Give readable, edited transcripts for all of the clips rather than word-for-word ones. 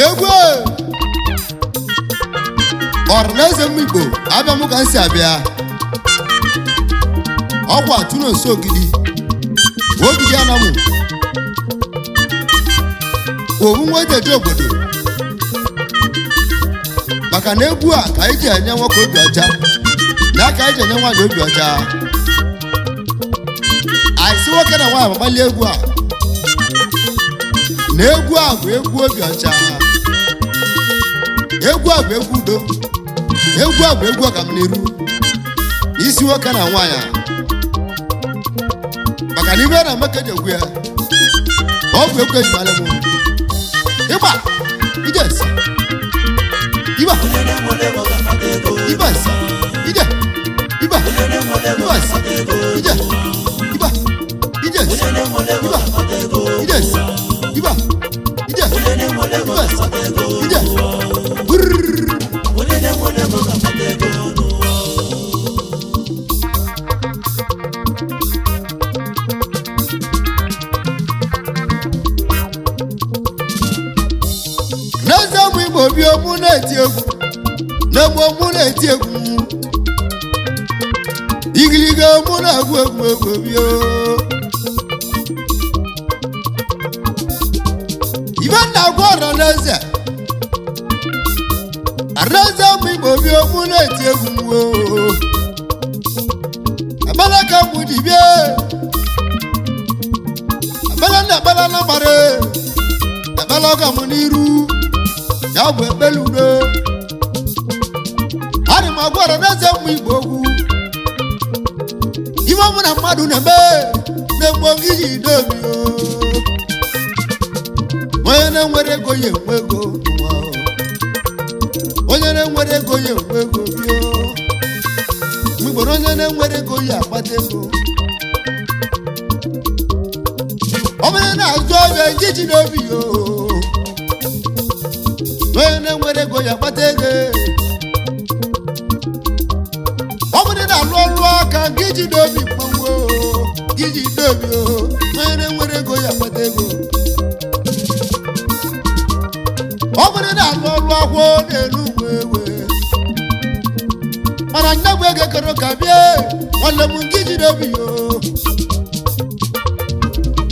egwu ọrịnaeze mmigbo abịa mụ ka m si abịa ọkwa tụrụ nso ogidi anamụ owu nweteji obodo maka na egwu a ka anyị ji enye nwoke obi ọcha na ka anyị ji enye nwaanyị obi ọcha anyị si nwoke na nwaanyị gbalị egwu a na egwu a bụ egwu obi ọcha egwu a bụ egwu udo egwu a bụ egwu ọganiru isi nwoke na nwaanyị maka na ibe na mmekeji egwu ya ọ bụ egwu ejimala m ịgba ijes iba ibas ije iba ibas ije iba ijes iba ijes iba ije ibas ije n'eziokwu Igbo bi omu na-eti egwu n'egwu omu na-eti egwu igiliga omu na-agụ egwu bio ibe na-agwa ọranaeze ụmụ Igbo bi omu na-eti egwu abala ka mụ dibịa abala na abala na gbara abala ọga mụ n'iru ya bụ ekpeludo adị m agwa ọranaeze ụmụ Igbo okwu ife ọmụ na mmadụ na-eme na-egbo iji dobi onye na-enwere ego ya enwe ego onye na-enwere ego ya enwe ego bio mgbe onye na-enwere ego ya akpata ego ọ bụrụ na-azụ ọbịa iji n'obi onye na-enwere ego ya akpata ego ọ bụrụ na-alụ ọrụ aka gị ji n'obi mmanwụ gị ji n'obi onye na-enwere ego ya akpata ego ọ bụrụ na-alụ ọrụ akwụ na-elu uwe ewe mana nne bụ ego kere ka bịa nwanne m gị ji n'obi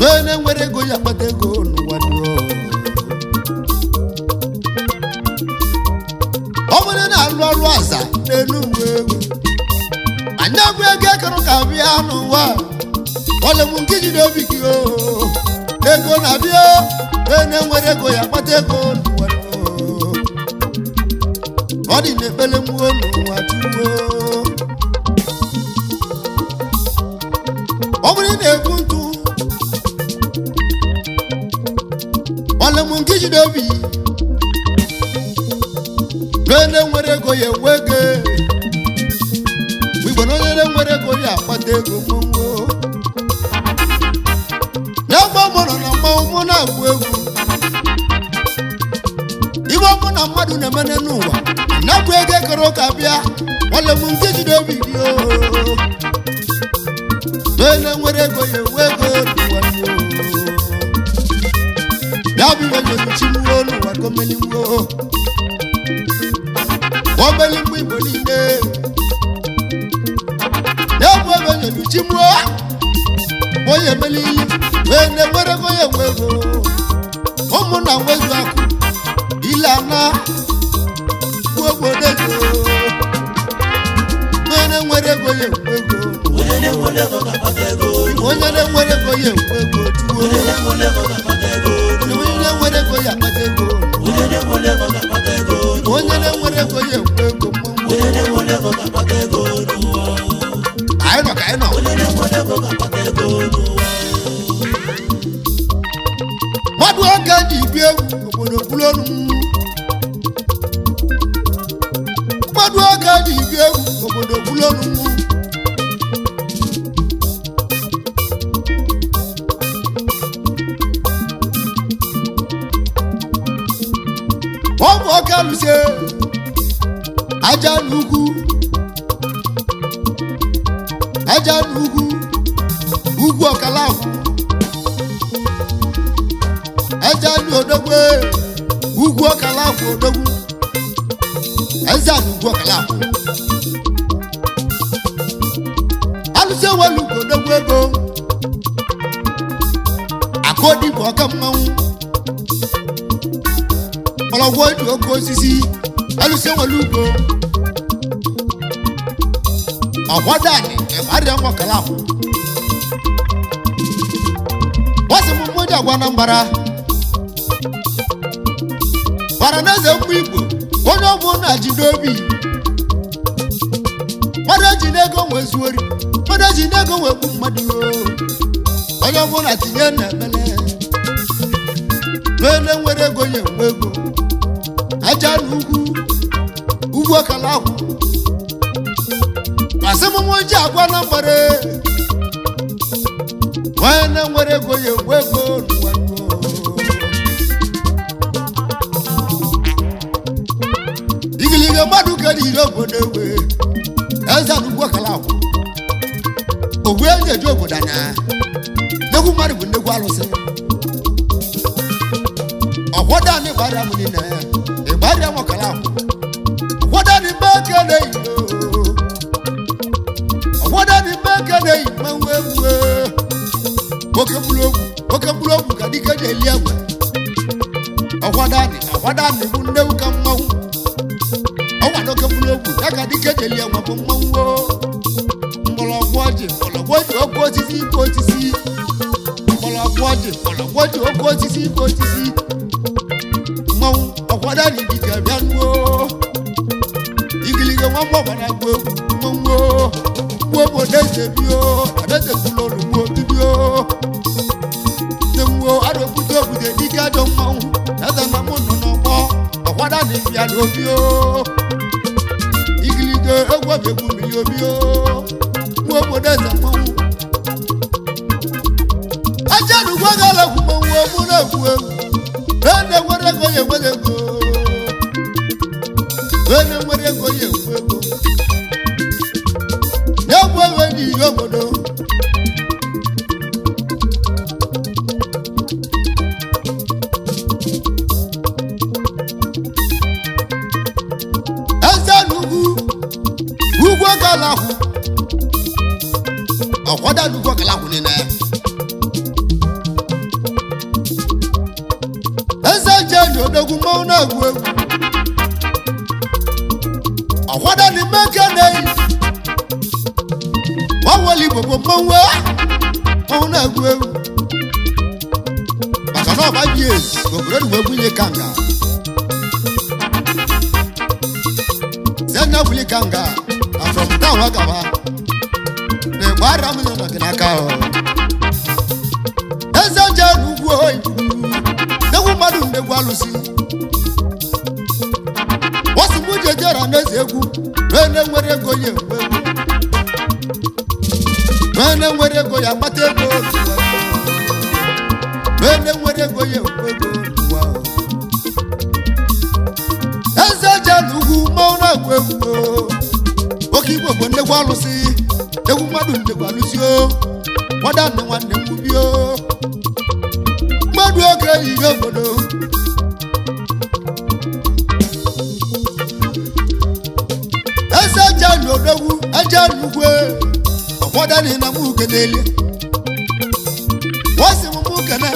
onye na-enwere ego ya akpata ego n'ụwa ọ bụrụ na-alụ ọrụ aza na-elu uwe ewe anya bụ ego ekere ka bịa n'ụwa nwanne m gị ji n'obi gị ego na-abịa onye na-enwere ego ya akpata ego n'ụwa ọ dị na-ekpele mgbuo n'ụwa tuwo ọ bụrụ na-egbu ntụ nwanne m nke jide obi onye na-enwere ego ya enwe ego igbo na onye na-enwere ego ya akpata ego mgbo n'egbe ọ mụrụ na mmanwụ mụ na-agụ egwu ibe ọmụ na mmadụ na-emene n'ụwa na-abụ ego ekere ụka bịa nwanne m nke jide obi dị onye na-enwere ego ya enwe ego n'ụwa ya bụ iwe nyeruchi mwo n'ụwa gomeli mwo omeli mgbe Igbo niile na-ebu ebe nyeruchi mwo onye emeli onye na-enwere ego ya enwe ego ụmụ na nwezu akụ ile ana obodo ego onye na-enwere ego ya enwe ego onye na-enwere ego ya enwe ego tuwo onye na-enwere ego ya akpata ego onye na-enwere ego ya akpata ego anyị nọ ka anyị nọ mmadụ oge ji ibi egwu obodo bụrụ ọnụ mmadụ oge ji ibi egwu obodo bụrụ ọnụ ọ bụ ọka lụsie aja n'ugwu ugwu ọkala ahụ aja n'odogwe ugwu ọkala akwụ odogwu eze na ugwu ọkala akwụ alụsị ewelu ka odogwu ego akọdị bụ ọka mmanwụ ọlọgwọ dị oke osisi alụsị ewelu ugo ọgwadani ịgbarịa nwa ọkala akwụ wasị m mmụdị agwa na mbara bara na eze mgbe igbo onye ọbụ na-ji n'obi mmadụ eji n'ego wee zuori mmadụ eji n'ego wee gbu mmadụ onye ọbụ na tinye na-emele n'ele nwere ego ya enwe ego aja na ugwu ọkala akwụ asị m mụ ji agwa na mbara onye na-nwere ego ya enwe ego n'ụwa igiliga mmadụ ka dị ire obodo ewe eze na ugwu ọkala akwụ ogbu enyi eji obodo anya nnekwu mmadụ bụ nnekwu alụsị ọkwọda na ịgbarịa m niile ịgbarịa m ọkala akwụ ọkwọda na ime eke na-eyi ọkwọda na ime eke na-eyi mmanwụ egwu oke mkpụrụ ogwu ka dike ji eli egbe ọkwọda na ibu nnewu ka mmanwụ ọgwa n'oke mkpụrụ ogwu ya ka dike ji eli egbe bụ mmanwụ mgbọrọgwụ ọjị oke osisi ike osisi mgbọrọgwụ ọjị oke osisi ike osisi mmanwụ ọkwọda na idike bịa nuo igiliga nwa mgbọgbara gbu egwu mmanwụ gbuo obodo eze bio adaeze kwụrụ olu gbuo bibio mgbo arụpụta obodo dike ajọ mmanwụ eze na mụ nọ n'ọgbọ ọkwada na ibia n'obio igiliga egwu ọbịegwu mmiri obio gbuo obodo eze mmanwụ aja na ugwu agala egwu mmanwụ ọmụ na-egwu egwu na-enwere ego ya enwere ego na-enwere ego ya enwe ego na-egwu ewe n'ihe obodo eze na ugwu ọkala akwụ ọkwada na ugwu ọkala akwụ niile eze jeni odogwu mmanwụ na-egwu egwu ọkwada na ime eke na-eyi gbanwere igbo bụ mmanwụ na-egwu egwu maka na ọba ji ezi obodo dị wee bunye kanga zenya buli kanga from town agaba na igbo ara m nọ gị n'aka eze je n'ugwu oyi negwu mmadụ ndegwu alụsị wọsị mụ jejera n'eze egwu na-enwere ego ya enwe ego na-enwere ego ya akpata ego na-enwere ego ya enwe ego eze je n'ugwu mmanwụ na-egwu egwu oke igbo bụ ndegwu alụsị egwu mmadụ ndegwu alụsị nwada nne nwanne m bio mmadụ oge yiri obodo eze jeni odogwu ejeni ugwe ọkwọda na m uke n'eli wọsị m ukene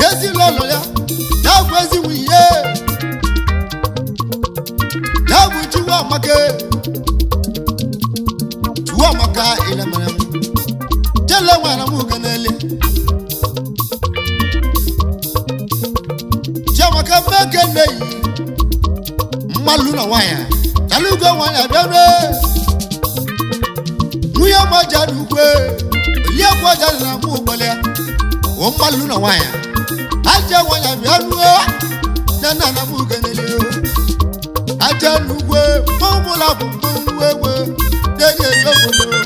ezila ụlọ ya ya bụ ezi nwunye ya bụ chiwa amaka ilemere m jele nwere m uke n'eli chiamaka mmeke nneyi mmalụ na nwanyị chalugo nwanyị abịabe nwunye maja n'ugwe eliekwu ọja dị na mụ ụgbọle ya o mmalụ na nwanyị aja nwanyị abịa nuo nena na mụ ugenele aja n'ugwe mmanwụ mụla bụ mmanwụ egwe na-enye enye obodo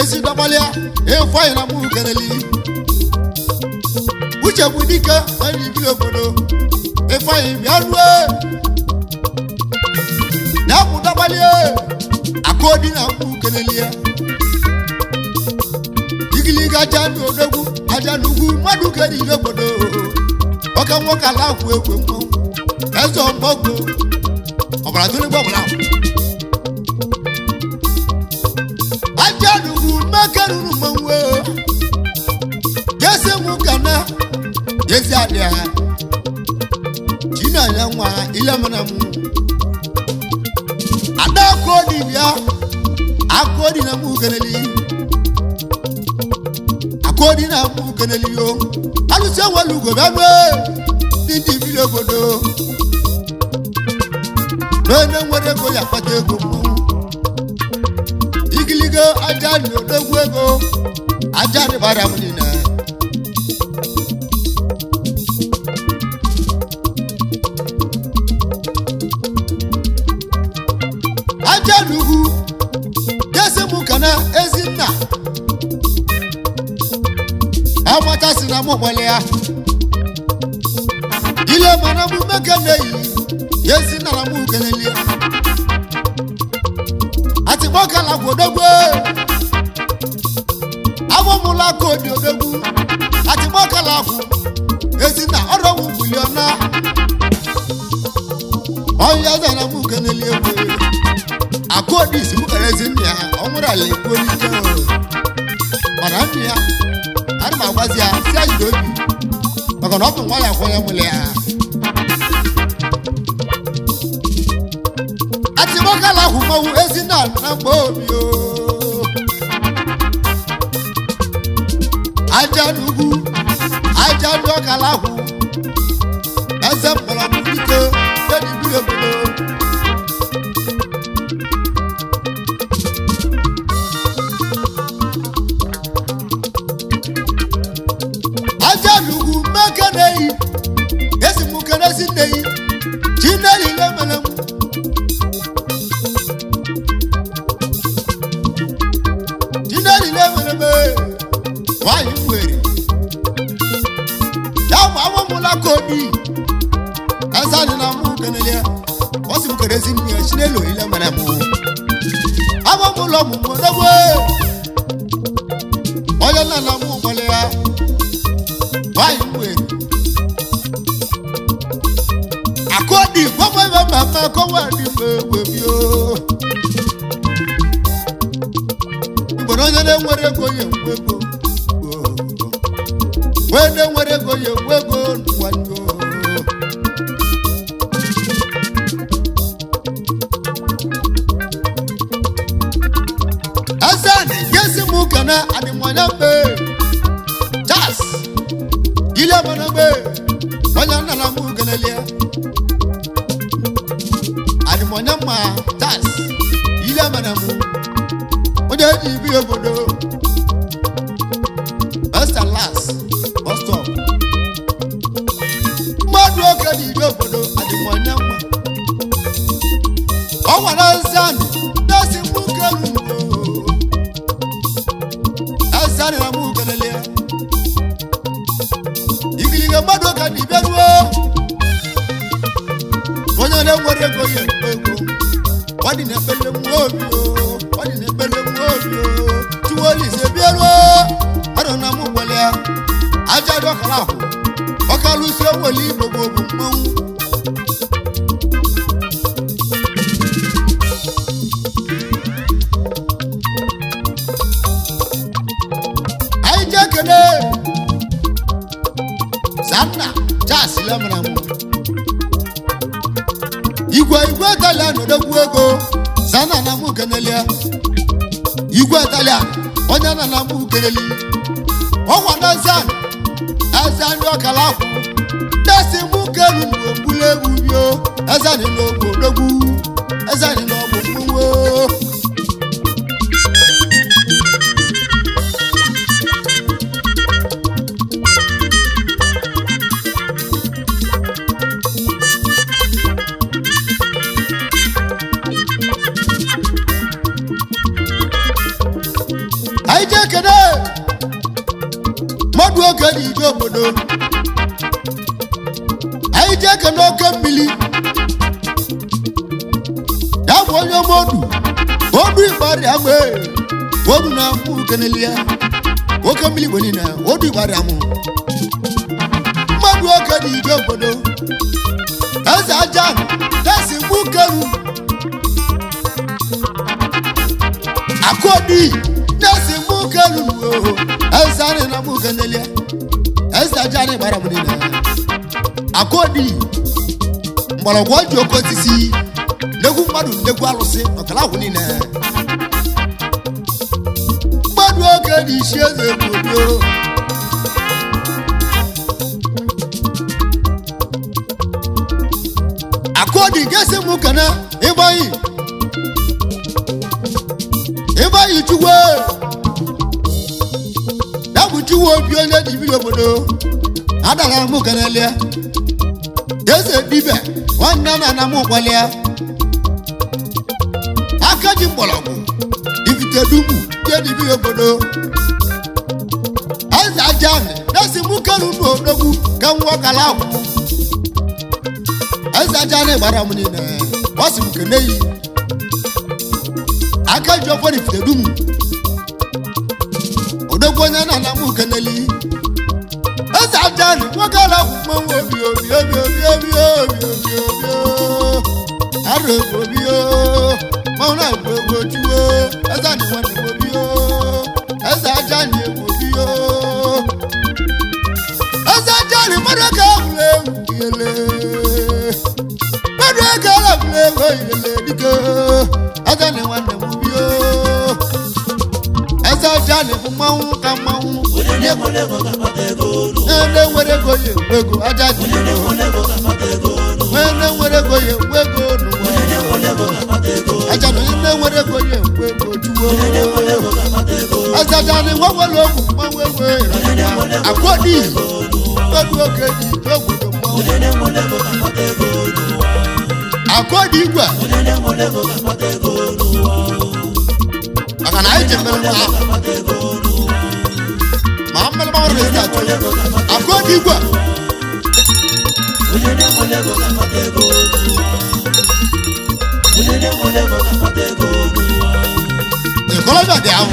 ezi dọgbalịa ịfọ anyị na mụ keneli uche bụ dike anyị biri obodo ịfọ anyị bịa rue na-akwụ dọgbalịa akụodi na mụ keneli ya igiliga aja n'odogwu aja n'ugwu mmadụ kere ile obodo ọka nwoke ala akwụ ekwe mmọnwụ eze ọmọgbo ọbara tụlụgbo ọbara aja n'ugwu mmekeruru mmanwụ gesi mụ kana gesi adịa chinanya nwa ilemana mụ ada akụodi bịa akụodi na mụ keneli akụodi na mụ keneli yo alụsị enwelu ugo bịa mee ndị biri obodo n'onye nwere ego ya akpata ego mmọnwụ igiligo aja n'odogwu ego aja dịbara m niile aja n'ugwu gesi mụ kana ezinna amata si na mụ gbale ya ile mana mụ meke na-eyi yezi nna na mụ keneli atịkpọkala kwụ odogwu abụmụla kodi odogwu atịkpọkala kwụ ezinna ọrọgwụ buliona ọnya eze na mụ keneli egwe akụodi isi mụ kere ezinna ya ọ nwere ala egwu n'ike mana nne ya ana m agwazi ya si ajide obi maka na ọ bụ nwa ya kwanye nwere ya atịmọkala ahụ mmanwụ ezinna na mgbe obi aja n'ugwu aja ndị ọkala ahụ eze mkpọrọgwụ dike dị biri obodo aja n'ugwu mmeke na-eyi esi mụ kenezi nneyi chineli na-emele m chineli na-emele m nwanyị nwere ya bụ awamụla kodi eze anyị na mụ keneli ya ọ si m kenezi nne ya chineli oyile mere m awamụla ọmụmụ odogwu onye nna na mụ gbale ya nwanyị nwere akụodi gbọmọ ebe mama kọwa dị mma egwe bio igbo na onye na-enwere ego ya enwe ego wee na-enwere ego ya enwe ego nwanyo azani gesi mụ kana adịmanya mbe jas ile mana mbe onye nna na mụ kenelie adịmanya mma jas ile mana mụ onye ji bi obodo best and last bus stop mmadụ oke dị ibi obodo adịmanya mma ọ nwere azani na-esi mụ kelu azani na mụ kenelie igiliga mmadụ ka dị bịaruo onye na-enwere ego ya ekpe ego ọ dị na-ekpele nwa obi ọ dị na-ekpele nwa obi tuwo olise bịaruo ọdụ na mụ gwele ya aja dị ọkara ahụ ọkalụsi onwele igbo bụ mmanwụ anyị ji ekele zanna jas lemara mụ igwe italian odogwu ego zanna na mụ kenelia igwe italian onye na na mụ keneli ọnwa na zan eze ndị ọkala akwụ desi mụ kelu n'ogbule egwu bio eze anyị n'ogbo odogwu eze anyị n'ọgbụ mmanwụ oge dị ije obodo anyị jee ke n'oke mmiri ya bụ onye modu ịgbarị amụ odu na mkpụ keneli ya oke mmiri bụ niile odu ịgbarị amụ mmadụ oge dị ije obodo eze aja na-esi mkpu kelu akọdi na-esi mkpu kelu eze anyị na mkpu keneli ya eze aja anyị gbara m niile akọdi mgbọrọgwụ ji oke osisi nnegwu mmadụ nnegwu alụsị ọkala ahụ niile mmadụ oge dị isi eze obodo akọdi gesi mụ kana ịgbaghị chukwu ya bụ chukwu obi onye jibiri obodo adara mụ kenelia eze dibe nwanne na mụ gbalịa aka ji mgbọrọgwụ ibite dumu je dibiri obodo eze ajani na-esi mụ kelu n'odogwu ka nwa kala ahụ eze ajani gbara m niile ọ sị m kene yi aka ji ọfọ ibite dumu odogwu onye na mụ keneli eze ajani nwoke ala ahụ mmanwụ obi arụ obi mmanwụ na-egwu egwu ojuo eze anyị nwanne obi eze ajani egwu obi eze ajani mmadụ ka ahụla egwu ihele mmadụ ka ahụla egwu ihele dike eze anyị nwanne obi eze ajani bụ mmanwụ ka mmanwụ na-enwere ego ya egwu ego ajani na-enwere ego ya egwu ego ajani onye na-enwere ego ya egwu ego juwo eze ajani nwewere ogwu mmanwụ egwe akwọdi odu oge dị obodo mmanwụ akwọdi igwe maka na anyị ji mere nwa ahụ ma mmele mawara ezi atụ akwọdi igwe ịkọlọbịa dị ahụ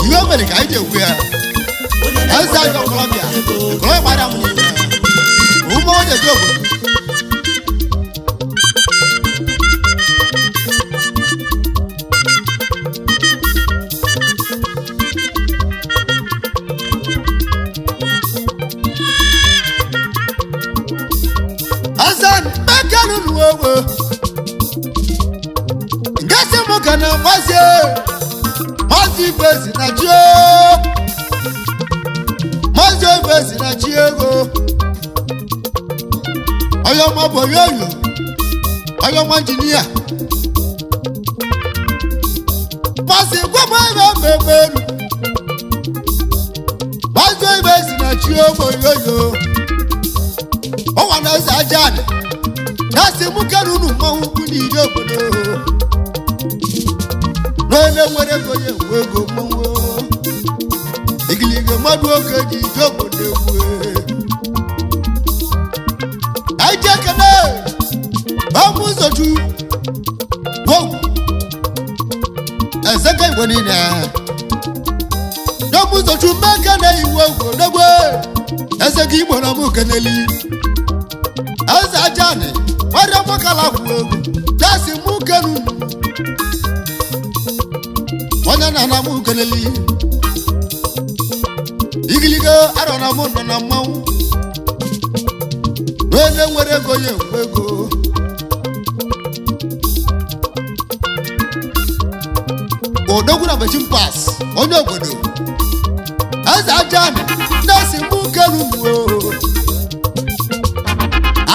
ihe mere ka anyị ji ekwu ya eze anyị ọkọlọbịa ịkọlọbịa gbara m n'ime ụmụ onye ji obodo ngesi mụ ka na mazi ifesi na chi mazi ifesi na chi ego onye ọma bụ yoyo onye ọma injinia mazi gwama ebe mmegberu mazi ifesi na chi ego yoyo ọnwa na eze ajani na-asị mụ kere unu mmanwụ ukwu n'ije obodo n'onye nwere ego ya egwu ego mmanwụ igiliga mmadụ oge ji ije obodo egwu anyị ji ekene ọmụ ụzọchu ogwu ezeka igwe niile n'ọmụ ụzọchu mmeke na iwu ogwu odogwe ezeka igbo na mụ keneli eze ajani nwere mgbakala kwụ egwu jasi mụ kenu onye na mụ keneli igiligo arọ na mụ nọ na mmanwụ onye nwere ego ya ekwu ego odogwu na bechin pas onye obodo eze ajani jasi mụ kenu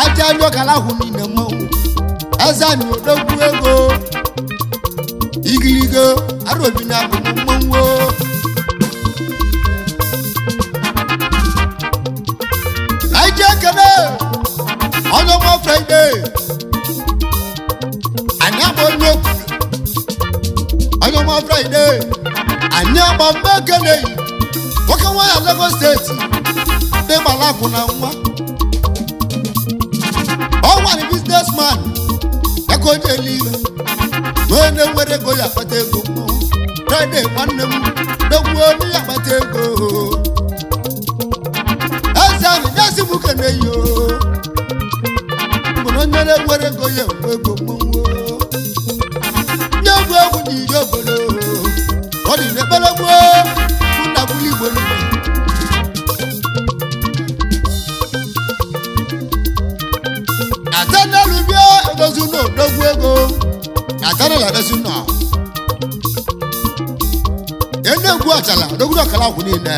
aja ndị ọkala ahụ niile mmanwụ eze anyị odogwu ego igiligo arobi na abụ mmanwụ anyị ji ekele onye ọma fraịde anyị abụ onye obodo onye ọma fraịde ma mmekene yi nwoke nwanyị Lagos steeti dị gbalakụ na nwa ọnwa ni businessman aka onye eliwe onye nwere ego ya akpata ego Friday nwanne m dogbuo onye ya akpata ego eze anyị nyezi m kene yo mgbe onye nwere ego ya enwe ego mmanwụ nye egwu egwu na iri obodo ọ dị n'ekpere gboo nna bụrụ igbo niile atanelu bịa edozi ụlọ odogwu ego atanelu edozi ụlọ enegwu ọchala odogwu ọkala ọgwụ niile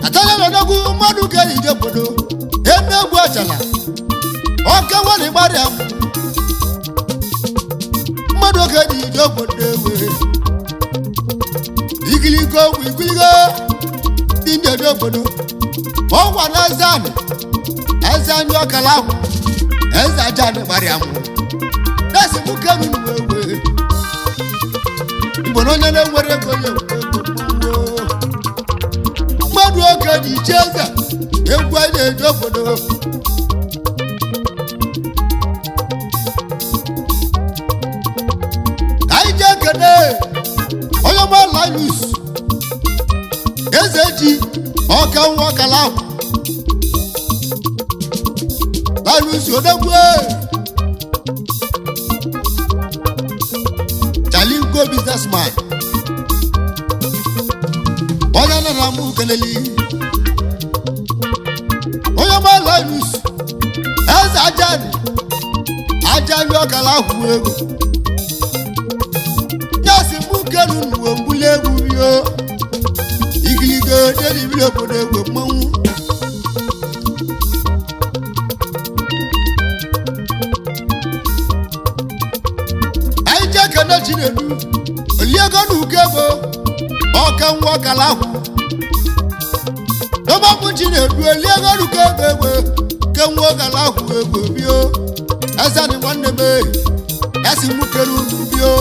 atanelu odogwu mmadụ ga-eyi ije obodo enegwu ọchala oke nwere ịgbarịa mmadụ oge dị ije obodo ewe igiligo ogwu igiligo dị ndị obodo ọgwa na eze anyị ọkala ahụ eze aja anyị gbarịa mụ na-esi m kenu ewe igbo na onye na-enwere ego ya mmadụ oge dị iche eze egwu anyị na-eje obodo anyị ji ekene onye ọma Linus eze ji ọka nwa ọkala ahụ Linus odogwu Jalingo businessman onye nara m keleli onye ọma Linus eze ajani ọkala ahụ ego nyasi m kenu n'uwe mbuli egwu yo igiligo dị biri obodo egwu mmanwụ anyị ji ekene Chinedu oliego na ugego ọka nwa ọkala ahụ n'ọgbakwu Chinedu oliego na ugego egwe ke nwa ọkala ahụ egwe bio ezani nwanne m esi m kenu bio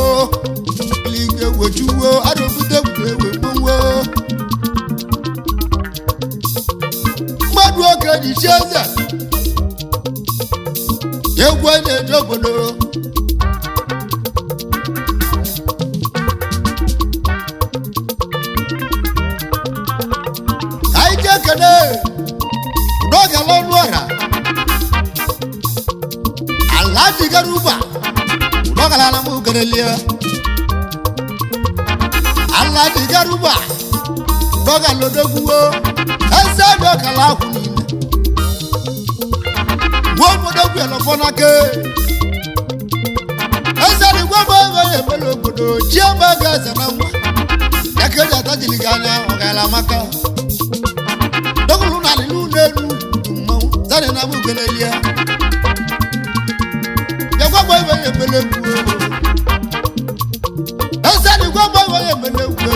wechuwo arụbute ewe mmanwụ mmadụ oge dị chi eze egwu na-eje obodo anyị ji ekene n'ogala ọnụ ọra ala dịgara ụba n'ogala na m ugerelie ala dịgara ụba n'ọga lodogwuo eze dị ọkala ahụ niile gwa obodo gwu elọfọ n'aka eze dị gwa ebe ya emere obodo chi ebe ga eze na nwa ya ka eji atajiri gị anya ọgala maka dogwuru na alịlụ n'elu du mmanwụ zani na m ugelelie ya gwa ebe ya emere egwu eze dị gwa ebe ya emere egwu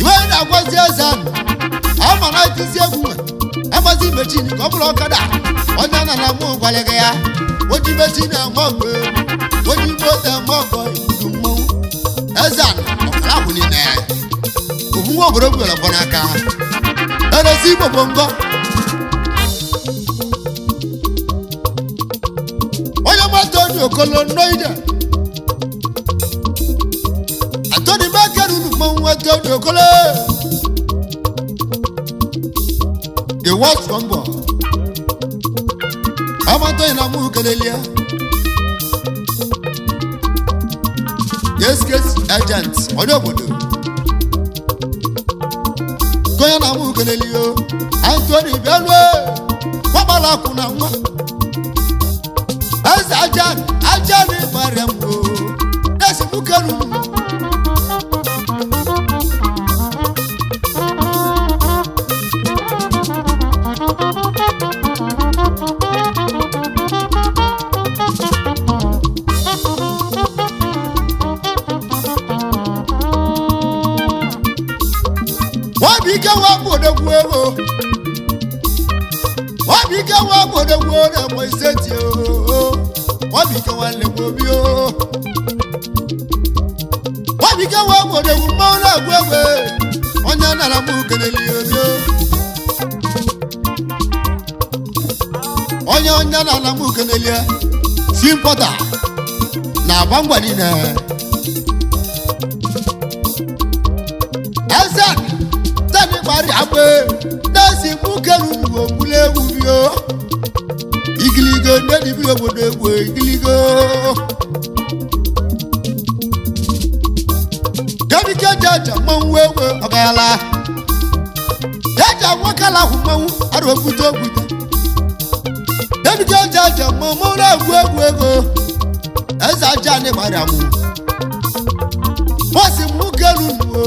iwe na-agwazi eze ahụ ama na itizi egwu agbazi mechini ka ọ bụrụ ọkada onye na mụ gwara gị ya oji mechini ama ọgụ oji moto ama ọgọ idu mmanwụ eze ahụ ọkara ahụ niile omume obodo gwere ọgbọ n'aka erezi igbo bụ ngọ onye mmadụ onye okolo nnoide Atoni Bakar mmanwụ Atoni Okolo the worst rumbo amato ina mu kelelia yes agent onye obodo koya na mu kelelio Anthony Belwe kwabala kuna nwa as ajani mariambo esi mukelu Wabika wabodogwo Wabika wabodogwo na moiseti o Wabika wale bobio agwụ egwe onye nara m keneli obi onye nara m keneli si mpọta na Bangwa niile eze tani gbari agbe na-esi mụ kelu n'ugbo gbule egwu bio igiligo ndị dibiri obodo egwu igiligo debike jaja mmanwụ egwu ọgala jaja nwakala ahụ mmanwụ arụ okwute okwute debike jaja mmanwụ na-egwu egwu ego eze aja anyị gbari amụ bọsị mụ kelu n'ugbo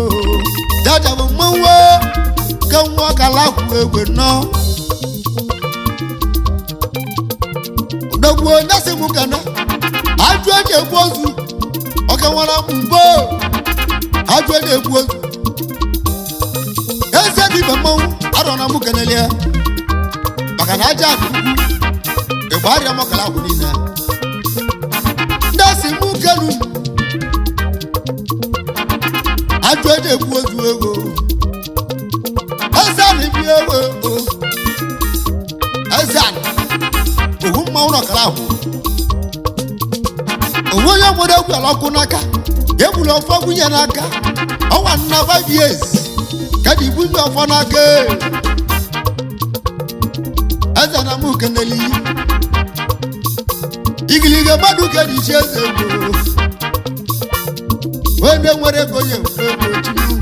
jaja bụ mmanwụ ke nwa ọkala ahụ egwu nọ odogwu onye si mụ kana ajụ eji egbu ozu oke nwara mgbo ajụ eji egbu ozu eze dịbe mmanwụ arọ na mụ kenelie maka na aja akụ egbe arịa mọkala ahụ niile ndị si mụ kelu ajụ eji egbu ozu ego eze anyị bi ego eze anyị owu mmanwụ n'ọkara ahụ owu onye obodo egwu ala ọkụ n'aka egburu ọfọ gwunye n'aka ọnwa nna 5 years ka dị bunye ọfọ n'aka eze na mụ keneli igiliga mmadụ ka dị iche eze egwu onye nwere ego ya egwu chukwu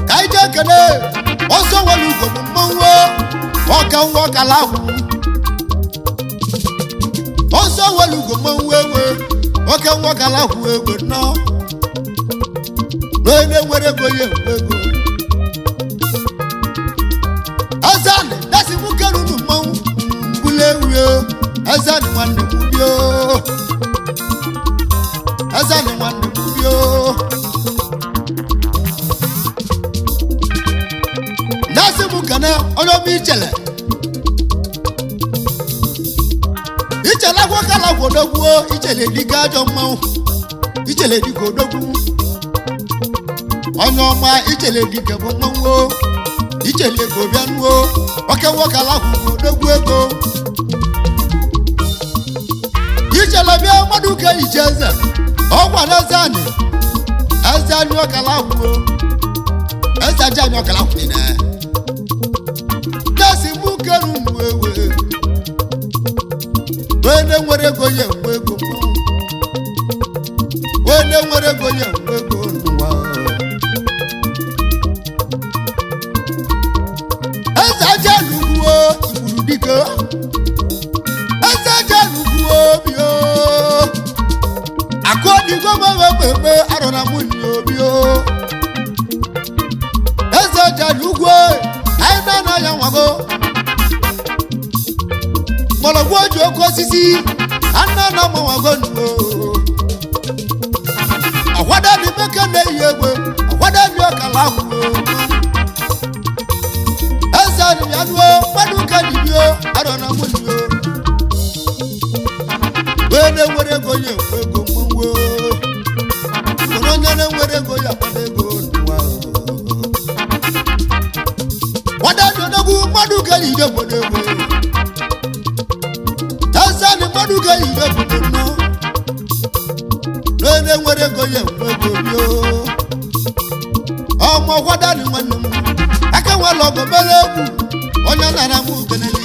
ka anyị jee kene ọsọ nwere ugo bụ mmanwụ ọka nwa ọkala ahụ ọsọ nwere ugo mmanwụ ewe ọka nwa ọkala ahụ egwe nọ n'onye nwere ego ya ego azanị dasi mụ kerunu mmanwụ mbule ewu azanị nwanne m bio azanị nwanne m bio dasi mụ kana onye ọma ichele agwọ kala agwọ odogwu ichele dịka ajọ mmanwụ ichele dịka odogwu onye ọma ichele dịka bụ mmanwụ ichele ego bịanuo oke nwokala ahụ bụ odogwu ego ichele bịa mmadụ ka iche eze ọgwa na eze anyị ọkala ahụ eze aja anyị ọkala ahụ niile desi mụ keru mgbe ewe onye nwere ego ya enwe ego onye nwere ego ya enwe ego n'ụwa eze aja n'ugwu igburu dike eze aja n'ugwu obi akụ odigo mewekpekpe arọ na mụ nyi obi eze aja n'ugwu anyị na-ana ya nwago mọlọgwụ oji oke osisi anna na mmanwago nnuo akwada dị meke na-eyi egbe akwada dị ọkala ahụ eze adịbịanuo mmadụ ka dibio arọ na mụnio wee na-enwere ego ya ekwe ego mmanwụ onye na-enwere ego ya akwada ego n'ụwa kwada dị odogwu mmadụ ka dibio obodo egbe azani mmadụ ga-eyiwe obodo nọ n'onye nwere ego ya enwe ego bio ọmụ ọkwadani nwanne m aka nwere ọgọ mere egwu onye nara m ukeneli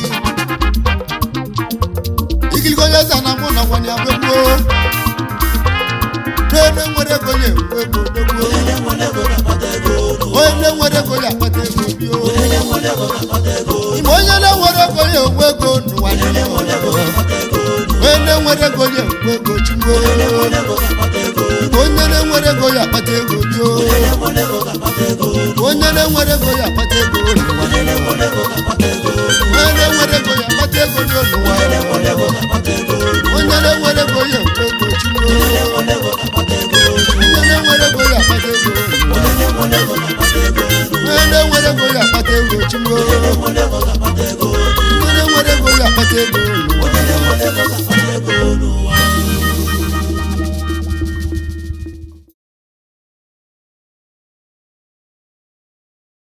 igiligo onye zana mụ na nwanye abegbuo n'onye nwere ego ya enwe ego dogbuo onye nwere ego ya akpata ego bio ime onye na-enwere ego ya enwe ego n'ụwa onye na-enwere ego ya enwe ego chugbo onye na-enwere ego ya akpata ego bio onye na-enwere ego ya akpata ego n'ụwa onye na-enwere ego ya akpata ego n'ụwa onye na-enwere ego ya enwe ego chugbo onye na-enwere ego ya akpata ego n'ụwa onye na-enwere ego ya akpata ego chugbo